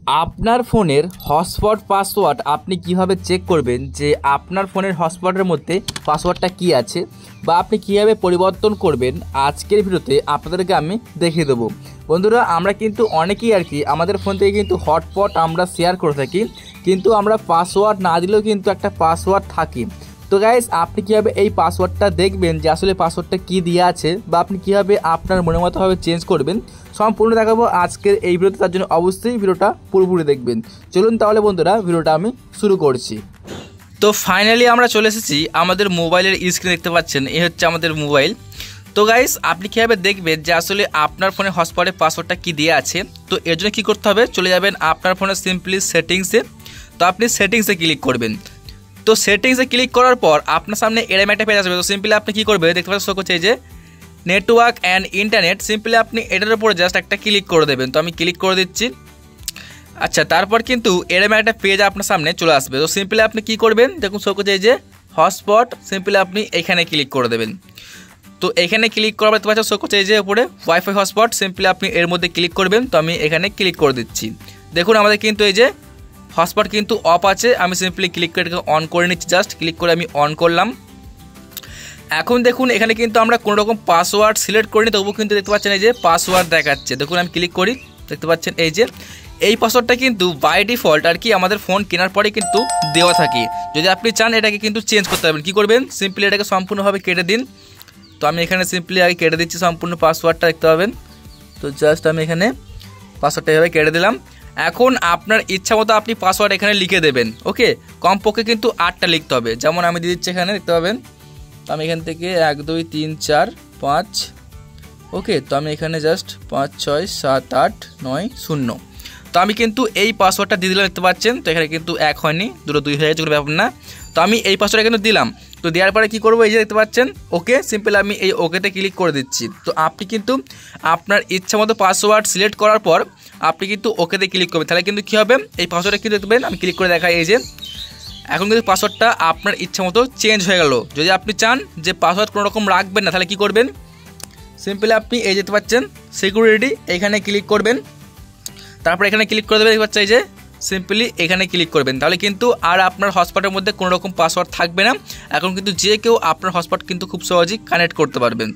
আপনার ফোনের hotspot password আপনি কিভাবে চেক করবেন যে আপনার ফোনের হটস্পটের মধ্যে পাসওয়ার্ডটা কি আছে বা আপনি কিভাবে পরিবর্তন করবেন আজকের ভিডিওতে আপনাদেরকে আমি দেখিয়ে দেবো। বন্ধুরা, আমরা কিন্তু অনেকেই আমাদের ফোন থেকে কিন্তু হটস্পট আমরা শেয়ার করে থাকি, কিন্তু আমরা পাসওয়ার্ড না দিলেও কিন্তু একটা পাসওয়ার্ড থাকে। তো গাইস, আপনি কীভাবে এই পাসওয়ার্ডটা দেখবেন যে আসলে পাসওয়ার্ডটা কী দিয়ে আছে বা আপনি কীভাবে আপনার মনের মতোভাবে চেঞ্জ করবেন সম্পূর্ণ দেখাবো আজকের এই ভিডিওতে। তার জন্য অবশ্যই ভিডিওটা পুরোপুরি দেখবেন। চলুন তাহলে বন্ধুরা, ভিডিওটা আমি শুরু করছি। তো ফাইনালি আমরা চলে এসেছি আমাদের মোবাইলের স্ক্রিন, দেখতে পাচ্ছেন এই হচ্ছে আমাদের মোবাইল। তো গাইস, আপনি কীভাবে দেখবেন যে আসলে আপনার ফোনে হটস্পটের পাসওয়ার্ডটা কী দিয়ে আছে। তো এর জন্য কী করতে হবে, চলে যাবেন আপনার ফোনের সিম্পলি সেটিংসে। তো আপনি সেটিংসে ক্লিক করবেন। তো সেটিংসে ক্লিক করার পর আপনার সামনে এরকম একটা পেজ আসবে। তো সিম্পলি আপনি কী করবেন, দেখতে পাচ্ছেন শো করছে যে নেটওয়ার্ক অ্যান্ড ইন্টারনেট। সিম্পলি আপনি এটার উপরে জাস্ট একটা ক্লিক করে দেবেন। তো আমি ক্লিক করে দিচ্ছি। আচ্ছা, তারপর কিন্তু এরকম একটা পেজ আপনার সামনে চলে আসবে। তো সিম্পলি আপনি কী করবেন, দেখুন শো করছে যে হটস্পট। সিম্পলি আপনি এখানে ক্লিক করে দেবেন। তো এখানে ক্লিক করার দেখতে পাচ্ছেন শো করছে এই যে উপরে ওয়াইফাই হটস্পট। সিম্পলি আপনি এর মধ্যে ক্লিক করবেন। তো আমি এখানে ক্লিক করে দিচ্ছি। দেখুন আমাদের কিন্তু এই যে হটস্পট কিন্তু অফ আছে। আমি সিম্পলি ক্লিক করে অন করে নিচ্ছি। জাস্ট ক্লিক করে আমি অন করলাম। এখন দেখুন এখানে কিন্তু আমরা কোনো রকম পাসওয়ার্ড সিলেক্ট করিনি, তবুও কিন্তু দেখতে পাচ্ছেন এই যে পাসওয়ার্ড দেখাচ্ছে। দেখুন আমি ক্লিক করি, দেখতে পাচ্ছেন এই যে এই পাসওয়ার্ডটা কিন্তু বাই ডিফল্ট আমাদের ফোন কেনার পরে কিন্তু দেওয়া থাকে। যদি আপনি চান এটাকে কিন্তু চেঞ্জ করতে পারবেন। কী করবেন, সিম্পলি এটাকে সম্পূর্ণভাবে কেটে দিন। তো আমি এখানে সিম্পলি আগে কেটে দিচ্ছি সম্পূর্ণ পাসওয়ার্ডটা, দেখতে পাবেন। তো জাস্ট আমি এখানে পাসওয়ার্ডটা এভাবে কেটে দিলাম। এখন আপনার ইচ্ছা মতো আপনি পাসওয়ার্ড এখানে লিখে দেবেন। ওকে, কমপক্ষে কিন্তু 8টা লিখতে হবে। যেমন আমি দিয়ে দিচ্ছি এখানে, দেখতে পাবেন। তো আমি এখান থেকে 1 2 3 4 5, ওকে। তো আমি এখানে জাস্ট 5 6 7 8 9 0। তো আমি কিন্তু এই পাসওয়ার্ডটা দিয়ে দিলাম, দেখতে পাচ্ছেন। তো এখানে কিন্তু 1 হয়নি, 2 হয়ে গেছে, কোনো ব্যাপার না। তো আমি এই পাসওয়ার্ডটা কিন্তু দিলাম। তো দেওয়ার পরে কী করবো, এই যে দেখতে পাচ্ছেন ওকে। সিম্পল আমি এই ওকেতে ক্লিক করে দিচ্ছি। তো আপনি কিন্তু আপনার ইচ্ছা মতো পাসওয়ার্ড সিলেক্ট করার পর আপনি কিন্তু ওকেতে ক্লিক করবেন। তাহলে কিন্তু কী হবে, এই পাসওয়ার্ডটা কিন্তু দেখবেন আমি ক্লিক করে দেখাই এই যে এখন কিন্তু পাসওয়ার্ডটা আপনার ইচ্ছা মতো চেঞ্জ হয়ে গেল। যদি আপনি চান যে পাসওয়ার্ড কোনো রকম রাখবেন না, তাহলে কী করবেন, সিম্পলি আপনি এই যেতে পাচ্ছেন সিকিউরিটি, এখানে ক্লিক করবেন। তারপর এখানে ক্লিক করে দেবেন, দেখতে পাচ্ছেন এই যে সিম্পলি এখানে ক্লিক করবেন। তাহলে কিন্তু আর আপনার হটস্পটের মধ্যে কোনো রকম পাসওয়ার্ড থাকবে না। এখন কিন্তু যে কেউ আপনার হটস্পট কিন্তু খুব সহজেই কানেক্ট করতে পারবেন।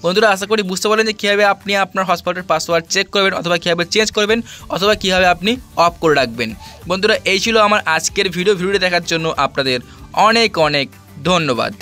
বন্ধুরা, আশা করি বুঝতে পারলেন যে কীভাবে আপনি আপনার হটস্পটের পাসওয়ার্ড চেক করবেন, অথবা কীভাবে চেঞ্জ করবেন, অথবা কীভাবে আপনি অফ করে রাখবেন। বন্ধুরা, এই ছিল আমার আজকের ভিডিওটি দেখার জন্য আপনাদের অনেক অনেক ধন্যবাদ।